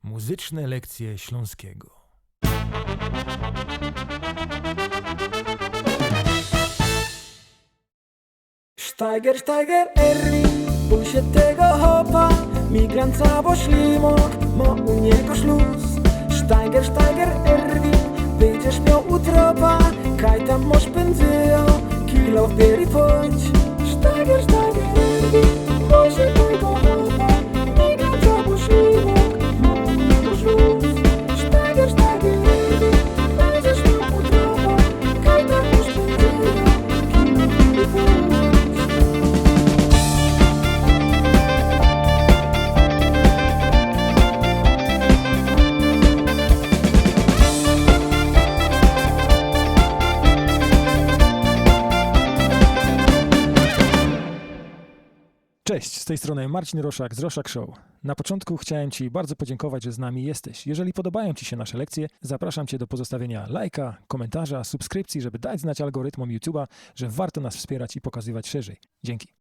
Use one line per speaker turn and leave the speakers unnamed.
Muzyczne lekcje Śląskiego.
Steiger, Erwin, bój się tego hopa. Migrant cało ślimok, ma u niego szluz. Steiger, Erwin, wyjdziesz miał u tropa. Kaj tam moż pędzyjo, kilo w bieri chodź. Steiger, Erwin, bój się tego hopa. Migrant cało ślimok, ma u niego szluz. Steiger, Erwin, wyjdziesz miał u tropa. Kaj tam moż pędzyjo, kilo w bieri chodź.
Cześć, z tej strony Marcin Roszak z Roszak Show. Na początku chciałem Ci bardzo podziękować, że z nami jesteś. Jeżeli podobają Ci się nasze lekcje, zapraszam Cię do pozostawienia lajka, komentarza, subskrypcji, żeby dać znać algorytmom YouTube'a, że warto nas wspierać i pokazywać szerzej. Dzięki.